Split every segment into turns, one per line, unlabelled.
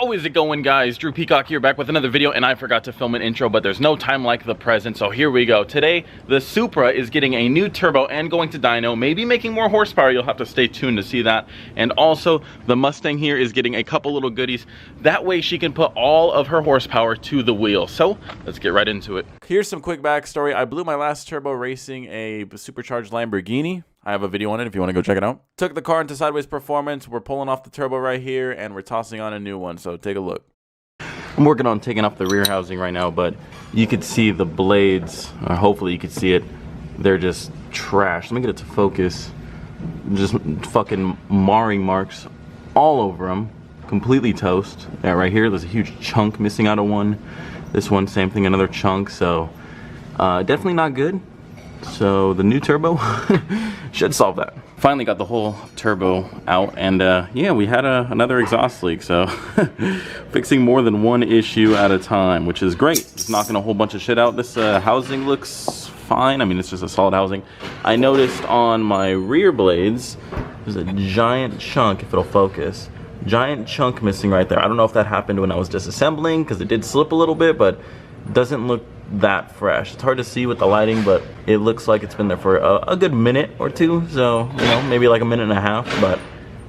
How is it going, guys? Drew Peacock here, back with another video, and I forgot to film an intro, but there's no time like the present, so here we go. Today, the Supra is getting a new turbo and going to dyno, maybe making more horsepower. You'll have to stay tuned to see that. And also, the Mustang here is getting a couple little goodies. That way, she can put all of her horsepower to the wheel. So, let's get right into it. Here's some quick backstory. I blew my last turbo racing a supercharged Lamborghini. I have a video on it if you want to go check it out. Took the car into sideways performance. We're pulling off the turbo right here, and we're tossing on a new one, so take a look. I'm working on taking off the rear housing right now, but you could see the blades, or hopefully you could see it. They're just trash. Let me get it to focus. Just fucking marring marks all over them. Completely toast. Yeah, right here, there's a huge chunk missing out of one. This one, same thing, another chunk, so definitely not good. So the new turbo should solve that. Finally got the whole turbo out, and yeah, we had another exhaust leak, so fixing more than one issue at a time, which is great. Just knocking a whole bunch of shit out. This housing looks fine. I mean, it's just a solid housing. I noticed on my rear blades, there's a giant chunk, if it'll focus, giant chunk missing right there. I don't know if that happened when I was disassembling, because it did slip a little bit, but it doesn't look that fresh. It's hard to see with the lighting, but it looks like it's been there for a good minute or two, so you know, maybe like a minute and a half, but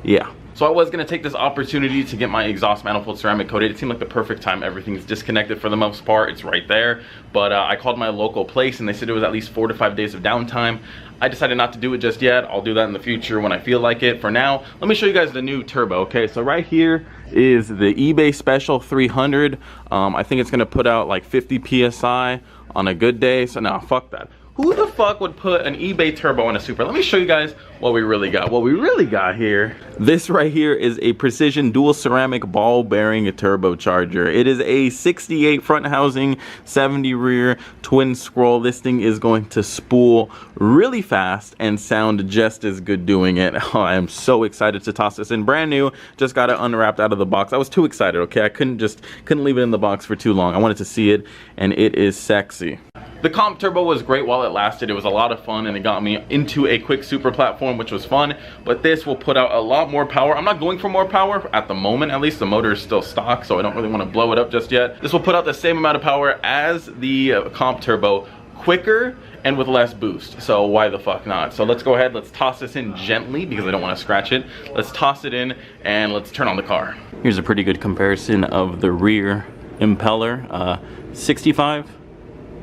yeah. So I was gonna take this opportunity to get my exhaust manifold ceramic coated. It seemed like the perfect time. Everything's disconnected for the most part. It's right there, but I called my local place and they said it was at least 4 to 5 days of downtime. I decided not to do it just yet. I'll do that in the future when I feel like it. For now, let me show you guys the new turbo. Okay, so right here is the eBay Special 300. I think it's gonna put out like 50 PSI on a good day. So no, fuck that. Who the fuck would put an eBay turbo in a Supra? Let me show you guys what we really got. What we really got here, this right here is a precision dual ceramic ball bearing turbocharger. It is a 68 front housing, 70 rear, twin scroll. This thing is going to spool really fast and sound just as good doing it. Oh, I am so excited to toss this in. Brand new, just got it unwrapped out of the box. I was too excited, okay? I couldn't leave it in the box for too long. I wanted to see it, and it is sexy. The comp turbo was great while it lasted. It was a lot of fun, and it got me into a quick super platform, which was fun, but this will put out a lot more power. I'm not going for more power at the moment. At least the motor is still stock, so I don't really want to blow it up just yet. This will put out the same amount of power as the comp turbo, quicker and with less boost, so why the fuck not? So let's go ahead, let's toss this in gently because I don't want to scratch it. Let's toss it in and let's turn on the car. Here's a pretty good comparison of the rear impeller. 65,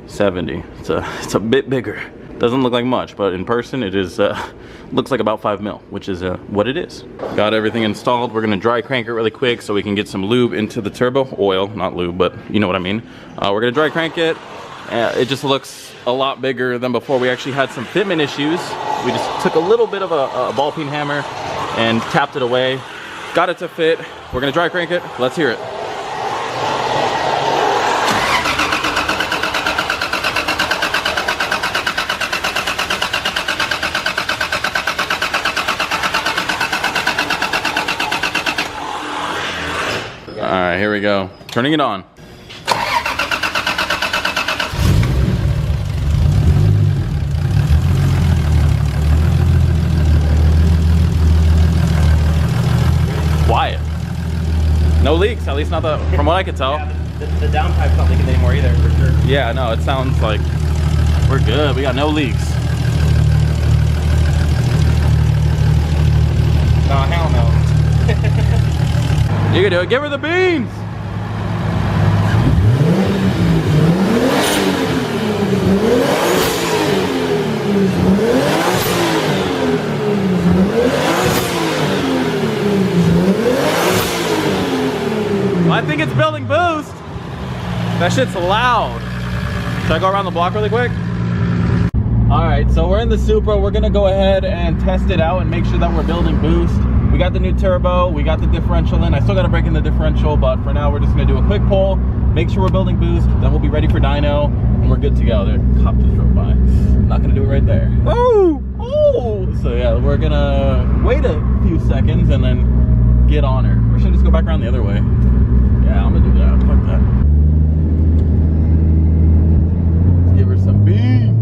70. It's a bit bigger. Doesn't look like much, but in person it is looks like about 5 mil, which is what it is. Got everything installed. We're gonna dry crank it really quick so we can get some lube into the turbo. Oil, not lube, but you know what I mean. We're gonna dry crank it. It just looks a lot bigger than before. We actually had some fitment issues. We just took a little bit of a ball peen hammer and tapped it away. Got it to fit. We're gonna dry crank it. Let's hear it. All right, here we go. Turning it on. Quiet. No leaks, at least not from what I could tell.
Yeah, the downpipe's not leaking anymore either, for sure.
Yeah, no, it sounds like we're good. We got no leaks.
No, hell no.
You can do it. Give her the beans. Well, I think it's building boost. That shit's loud. Should I go around the block really quick? All right, so we're in the Supra. We're gonna go ahead and test it out and make sure that we're building boost. We got the new turbo, we got the differential in. I still gotta break in the differential, but for now we're just gonna do a quick pull, make sure we're building boost, then we'll be ready for dyno, and we're good to go. There, cop just drove by. I'm not gonna do it right there. Oh! Oh! So yeah, we're gonna wait a few seconds and then get on her. Or should I just go back around the other way? Yeah, I'm gonna do that. Fuck that. Let's give her some beans.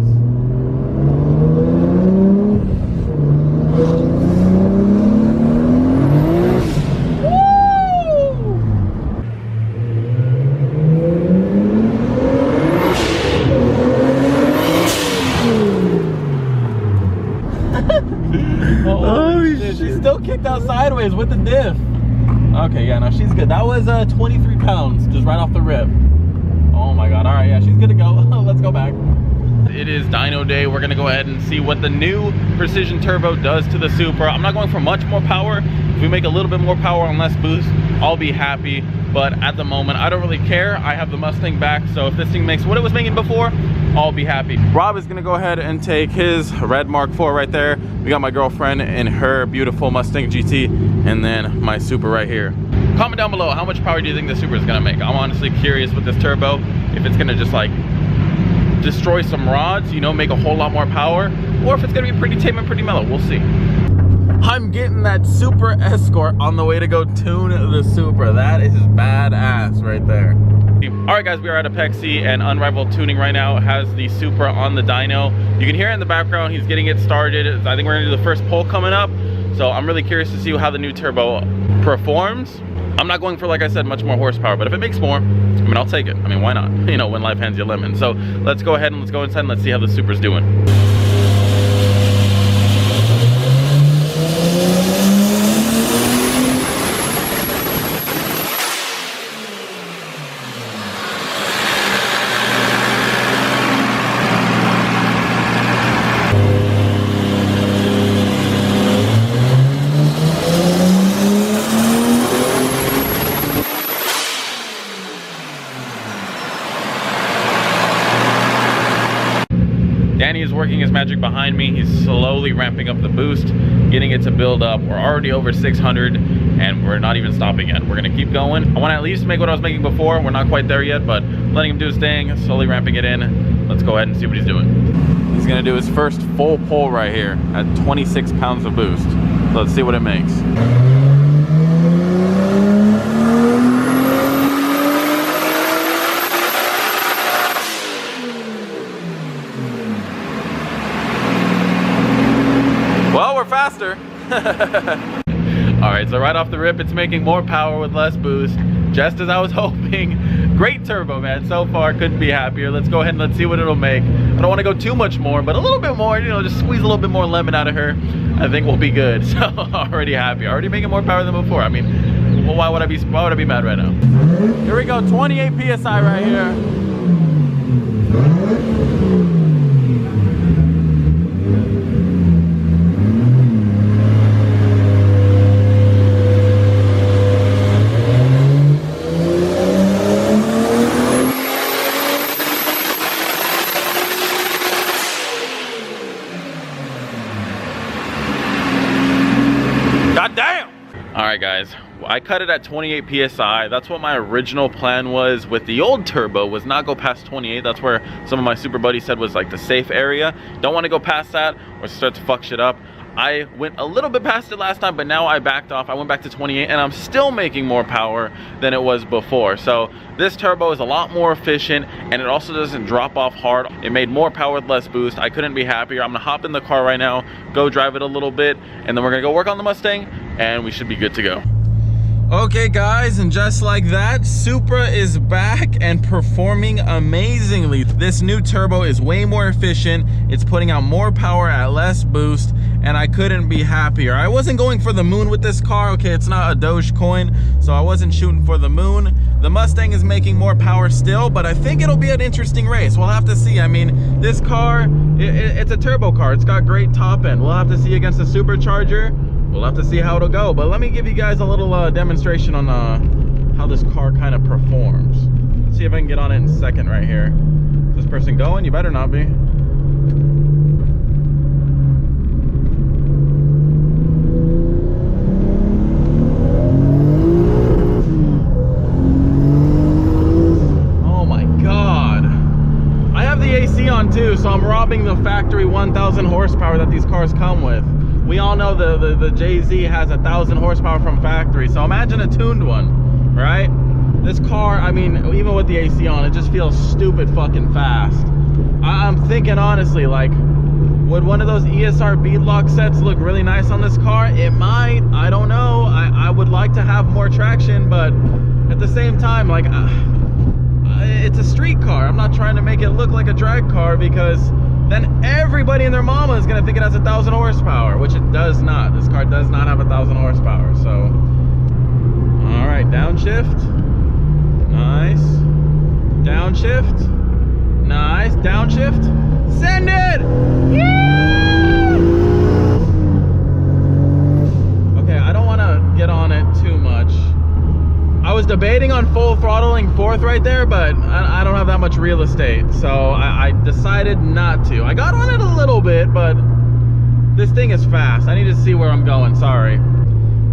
sideways with the diff. Okay, yeah, no, she's good. That was 23 pounds just right off the rip. Oh my God. All right, yeah, she's good to go. Let's go back. It is dyno day. We're gonna go ahead and see what the new precision turbo does to the Supra. I'm not going for much more power. If we make a little bit more power on less boost, I'll be happy. But at the moment, I don't really care. I have the Mustang back, so if this thing makes what it was making before, I'll be happy. Rob is gonna go ahead and take his red Mark IV right there. We got my girlfriend in her beautiful Mustang GT, and then my Supra right here. Comment down below, how much power do you think the Supra is gonna make? I'm honestly curious with this turbo, if it's gonna just like destroy some rods, you know, make a whole lot more power, or if it's gonna be pretty tame and pretty mellow. We'll see. I'm getting that Supra Escort on the way to go tune the Supra. That is badass right there. All right, guys, we are at Apexi, and Unrivaled Tuning right now has the Supra on the dyno. You can hear it in the background. He's getting it started. I think we're gonna do the first pull coming up, so I'm really curious to see how the new turbo performs. I'm not going for, like I said, much more horsepower, but if it makes more, I mean, I'll take it. I mean, why not? You know, when life hands you lemons. So let's go ahead and let's go inside and let's see how the Supra's doing. Danny is working his magic behind me. He's slowly ramping up the boost, getting it to build up. We're already over 600 and we're not even stopping yet. We're gonna keep going. I wanna at least make what I was making before. We're not quite there yet, but letting him do his thing, slowly ramping it in. Let's go ahead and see what he's doing. He's gonna do his first full pull right here at 26 pounds of boost. So let's see what it makes. Well, we're faster. All right, so right off the rip, it's making more power with less boost, just as I was hoping. Great turbo, man. So far, couldn't be happier. Let's go ahead and let's see what it'll make. I don't want to go too much more, but a little bit more, you know, just squeeze a little bit more lemon out of her. I think we'll be good. So already happy. Already making more power than before. I mean, well, why would I be mad right now? Here we go, 28 PSI right here. God damn! All right, guys, I cut it at 28 PSI. That's what my original plan was with the old turbo, was not go past 28. That's where some of my super buddies said was like the safe area. Don't want to go past that or start to fuck shit up. I went a little bit past it last time, but now I backed off. I went back to 28 and I'm still making more power than it was before. So this turbo is a lot more efficient and it also doesn't drop off hard. It made more power with less boost. I couldn't be happier. I'm gonna hop in the car right now, go drive it a little bit, and then we're gonna go work on the Mustang and we should be good to go. Okay guys, and just like that, Supra is back and performing amazingly. This new turbo is way more efficient. It's putting out more power at less boost, and I couldn't be happier. I wasn't going for the moon with this car. Okay, it's not a Dogecoin, so I wasn't shooting for the moon. The Mustang is making more power still, but I think it'll be an interesting race. We'll have to see. I mean, this car, it's a turbo car. It's got great top end. We'll have to see against the supercharger. We'll have to see how it'll go, but let me give you guys a little demonstration on how this car kind of performs. Let's see if I can get on it in a second right here. Is this person going? You better not be. Oh my God. I have the AC on too, so I'm robbing the factory 1,000 horsepower that these cars come with. We all know the JZ has 1,000 horsepower from factory, so imagine a tuned one, right? This car, I mean, even with the AC on, it just feels stupid fucking fast. I'm thinking honestly, like, would one of those ESR beadlock sets look really nice on this car? It might, I don't know. I would like to have more traction, but at the same time, like, it's a street car. I'm not trying to make it look like a drag car because then everybody and their mama is gonna think it has 1,000 horsepower, which it does not. This car does not have 1,000 horsepower. So, all right, downshift, nice. Downshift, nice. Downshift, send it. Yeah! Okay, I don't want to get on it too much. I was debating on full throttling fourth right there, but I don't have that much real estate, so I decided not to. I got on it a little bit, but this thing is fast. I need to see where I'm going, sorry.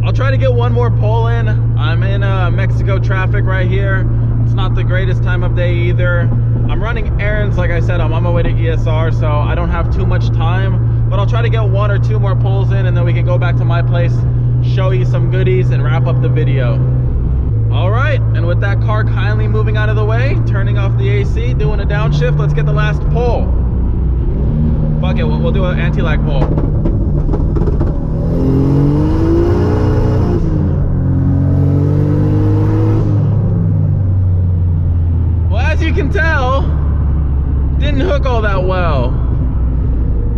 I'll try to get one more pull in. I'm in Mexico traffic right here. It's not the greatest time of day either. I'm running errands, like I said. I'm on my way to ESR, so I don't have too much time, but I'll try to get 1 or 2 more pulls in, and then we can go back to my place, show you some goodies, and wrap up the video. All right, and with that car kindly moving out of the way, turning off the AC, doing a downshift, let's get the last pull. Fuck it, we'll do an anti-lag pull. Well, as you can tell, didn't hook all that well.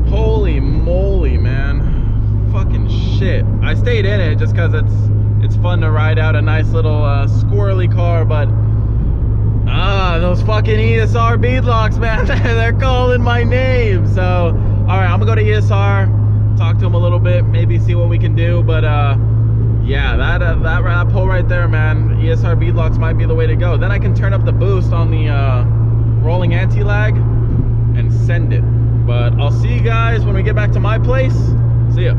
Holy moly, man. Fucking shit. I stayed in it just because it's fun to ride out a nice little squirrely car, but those fucking ESR beadlocks, man, they're calling my name. So all right, I'm gonna go to ESR, talk to him a little bit, maybe see what we can do. But yeah, that pull right there, man, ESR beadlocks might be the way to go. Then I can turn up the boost on the rolling anti-lag and send it. But I'll see you guys when we get back to my place. See ya.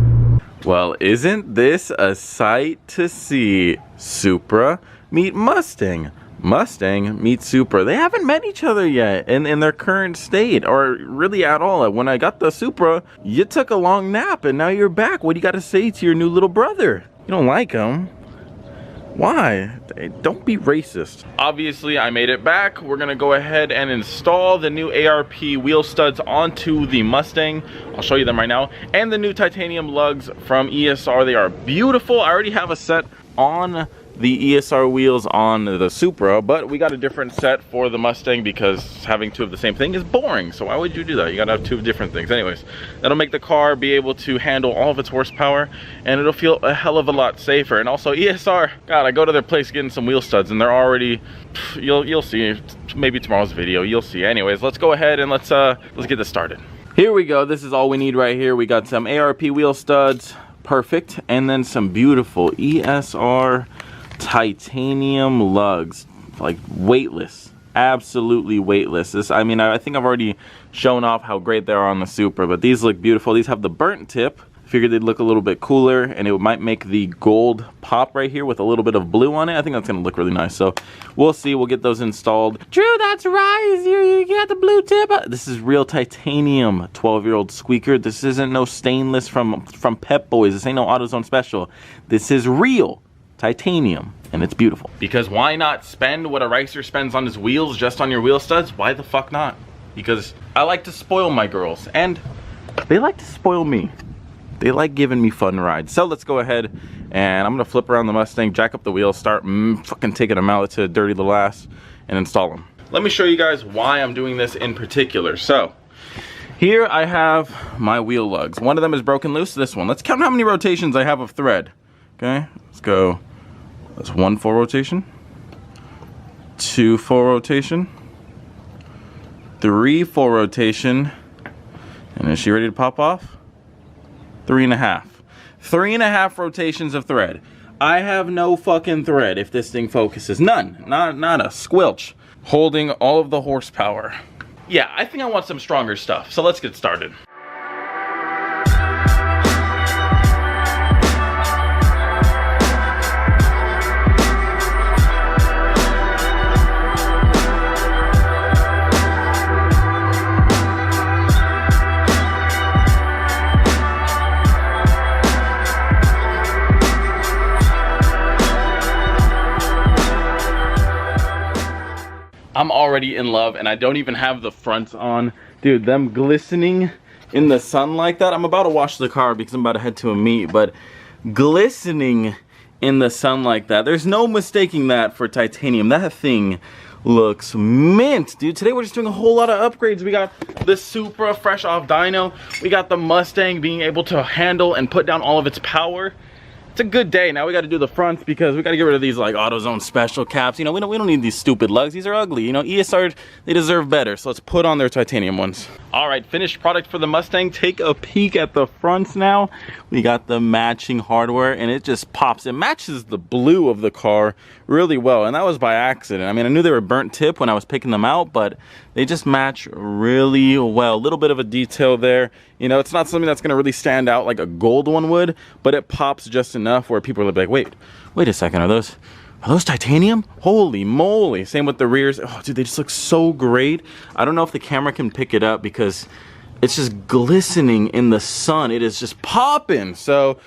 Well, isn't this a sight to see? Supra meet Mustang. Mustang meets Supra. They haven't met each other yet in their current state, or really at all. When I got the Supra, you took a long nap and now you're back. What do you got to say to your new little brother? You don't like him? Why? Don't be racist. Obviously, I made it back. We're gonna go ahead and install the new ARP wheel studs onto the Mustang. I'll show you them right now. And the new titanium lugs from ESR. They are beautiful. I already have a set on the ESR wheels on the Supra, but we got a different set for the Mustang because having 2 of the same thing is boring. So why would you do that? You gotta have 2 different things. Anyways, that'll make the car be able to handle all of its horsepower, and it'll feel a hell of a lot safer. And also ESR, God, I go to their place getting some wheel studs and they're already, you'll see, maybe tomorrow's video, you'll see. Anyways, let's go ahead and let's get this started. Here we go. This is all we need right here. We got some ARP wheel studs, perfect, and then some beautiful ESR titanium lugs, like weightless, absolutely weightless. This, I mean, I think I've already shown off how great they are on the Supra, but these look beautiful. These have the burnt tip. I figured they'd look a little bit cooler, and it might make the gold pop right here with a little bit of blue on it. I think that's gonna look really nice, so we'll see. We'll get those installed. Drew, that's right, you got the blue tip. This is real titanium 12-year-old squeaker. This isn't no stainless from Pep Boys. This ain't no AutoZone special. This is real titanium, and it's beautiful. Because why not spend what a racer spends on his wheels just on your wheel studs? Why the fuck not? Because I like to spoil my girls, and they like to spoil me. They like giving me fun rides. So let's go ahead, and I'm gonna flip around the Mustang, jack up the wheels, start fucking taking them out to dirty little ass, and install them. Let me show you guys why I'm doing this in particular. So here I have my wheel lugs. One of them is broken loose, this one. Let's count how many rotations I have of thread. Okay, let's go. That's 1 full rotation, 2 full rotation, 3 full rotation, and is she ready to pop off? 3.5. 3.5 rotations of thread. I have no fucking thread if this thing focuses. None. Not a squelch. Holding all of the horsepower. Yeah, I think I want some stronger stuff, so let's get started. I'm already in love, and I don't even have the fronts on. Dude, them glistening in the sun like that. I'm about to wash the car because I'm about to head to a meet, but glistening in the sun like that. There's no mistaking that for titanium. That thing looks mint, dude. Today we're just doing a whole lot of upgrades. We got the Supra fresh off dyno. We got the Mustang being able to handle and put down all of its power. It's a good day. Now we got to do the fronts because we got to get rid of these like AutoZone special caps. You know, we don't need these stupid lugs. These are ugly. You know, ESR, they deserve better. So let's put on their titanium ones. All right, finished product for the Mustang. Take a peek at the fronts now. We got the matching hardware and it just pops. It matches the blue of the car really well, and that was by accident. I mean, I knew they were burnt tip when I was picking them out, but they just match really well. A little bit of a detail there. You know, it's not something that's gonna really stand out like a gold one would, but it pops just enough where people are like, wait a second, are those titanium? Holy moly. Same with the rears. Oh, dude, they just look so great. I don't know if the camera can pick it up because it's just glistening in the sun. It is just popping. So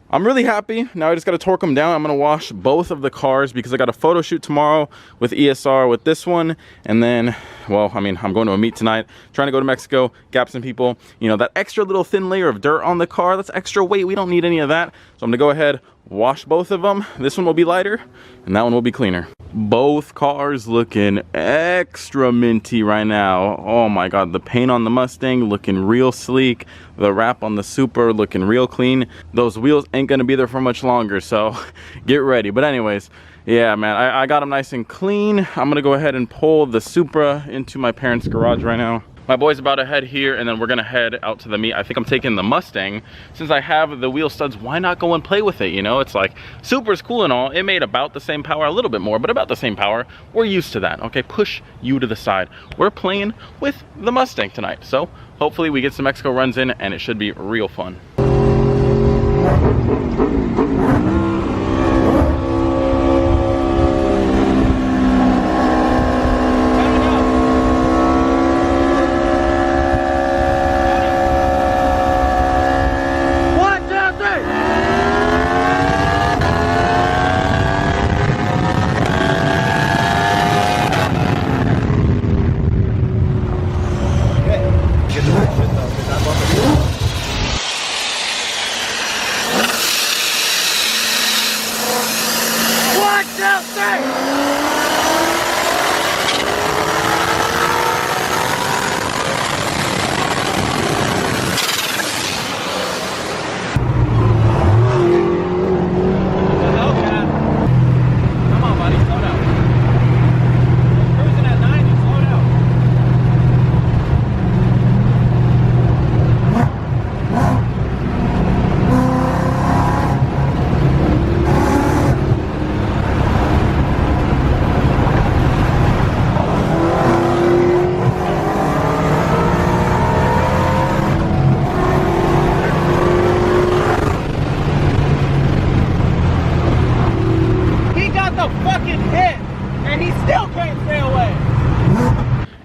I'm really happy. Now I just got to torque them down. I'm going to wash both of the cars because I got a photo shoot tomorrow with ESR with this one. And then, well, I mean, I'm going to a meet tonight, trying to go to Mexico, gap some people. You know, that extra little thin layer of dirt on the car, that's extra weight. We don't need any of that. So I'm going to go ahead, wash both of them. This one will be lighter and that one will be cleaner. Both cars looking extra minty right now. Oh my God, the paint on the Mustang looking real sleek. The wrap on the Supra looking real clean. Those wheels ain't gonna be there for much longer, so get ready. But anyways, yeah, man, I got them nice and clean. I'm gonna go ahead and pull the Supra into my parents' garage right now. My boy's about to head here and then we're gonna head out to the meet. I think I'm taking the Mustang. Since I have the wheel studs, why not go and play with it? You know, it's like, Supra's cool and all. It made about the same power, a little bit more, but about the same power. We're used to that, okay? Push you to the side. We're playing with the Mustang tonight. So hopefully we get some Mexico runs in and it should be real fun.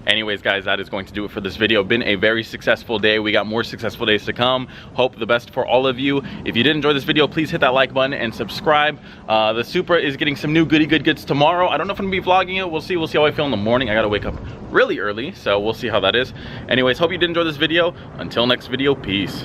Anyways, guys, that is going to do it for this video. Been a very successful day. We got more successful days to come. Hope the best for all of you. If you did enjoy this video, please hit that like button and subscribe. The Supra is getting some new goody good goods tomorrow. I don't know if I'm gonna be vlogging it. We'll see how I feel in the morning. I gotta wake up really early, so we'll see how that is. Anyways, hope you did enjoy this video. Until next video, peace.